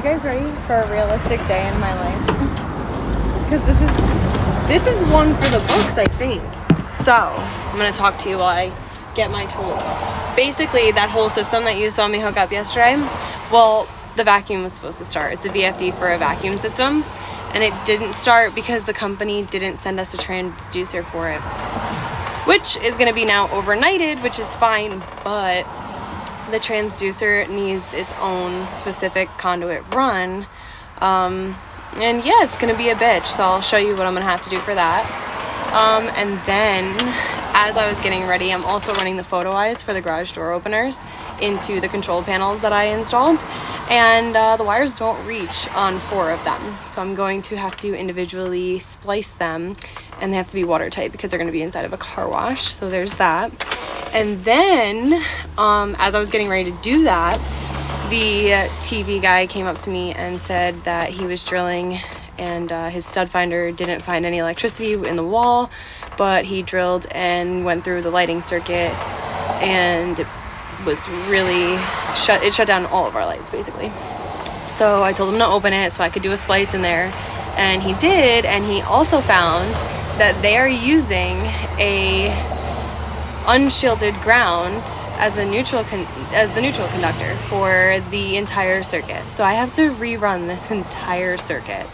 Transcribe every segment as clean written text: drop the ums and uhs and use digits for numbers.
you guys ready for a realistic day in my life? Because this is one for the books, I think. So, I'm going to talk to you while I get my tools. Basically, that whole system that you saw me hook up yesterday, well, the vacuum was supposed to start. It's a VFD for a vacuum system, and it didn't start because the company didn't send us a transducer for it, which is going to be now overnighted, which is fine, but the transducer needs its own specific conduit run. And yeah, it's going to be a bitch, so I'll show you what I'm going to have to do for that. And then, as I was getting ready, I'm also running the photo eyes for the garage door openers into the control panels that I installed. And the wires don't reach on 4 of them. So I'm going to have to individually splice them, and they have to be watertight because they're going to be inside of a car wash. So there's that. And then, as I was getting ready to do that, the TV guy came up to me and said that he was drilling and his stud finder didn't find any electricity in the wall, but he drilled and went through the lighting circuit and was really shut down all of our lights basically. So I told him to open it so I could do a splice in there, and he did. And he also found that they are using a unshielded ground as the neutral conductor for the entire circuit. So I have to rerun this entire circuit.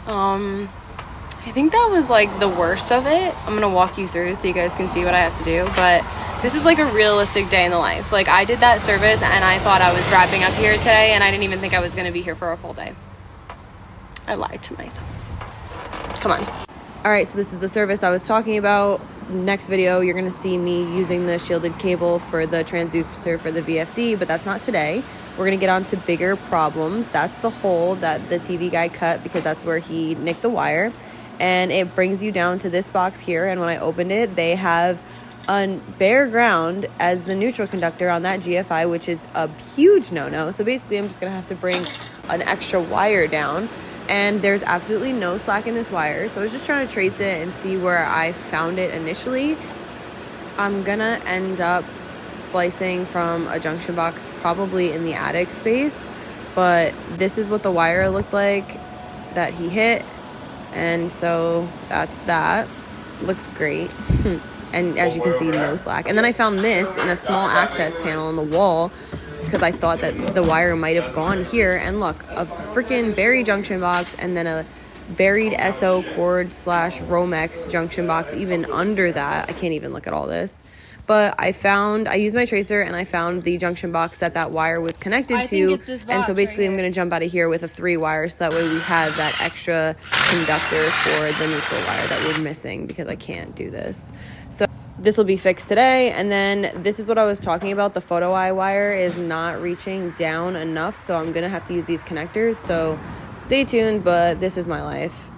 I think that was like the worst of it. I'm gonna walk you through so you guys can see what I have to do, but this is like a realistic day in the life. Like, I did that service and I thought I was wrapping up here today, and I didn't even think I was gonna be here for a full day. I lied to myself. Come on. All right, so this is the service I was talking about. Next video, you're gonna see me using the shielded cable for the transducer for the VFD, but that's not today. We're gonna get on to bigger problems. That's the hole that the TV guy cut because that's where he nicked the wire. And it brings you down to this box here, and when I opened it, they have a bare ground as the neutral conductor on that GFI, which is a huge no-no. So basically, I'm just gonna have to bring an extra wire down, and there's absolutely no slack in this wire. So I was just trying to trace it and see where I found it initially. I'm gonna end up splicing from a junction box probably in the attic space, but this is what the wire looked like that he hit, and so that's that. Looks great. And as you can see, no slack. And then I found this in a small access panel in the wall because I thought that the wire might have gone here, and look, a freaking buried junction box, and then a buried SO cord / Romex junction box even under that. I can't even look at all this. But I used my tracer and I found the junction box that wire was connected to. And so basically I'm going to jump out of here with a 3 wire, so that way we have that extra conductor for the neutral wire that we're missing because I can't do this. So this will be fixed today. And then this is what I was talking about. The photo eye wire is not reaching down enough, so I'm going to have to use these connectors. So stay tuned, but this is my life.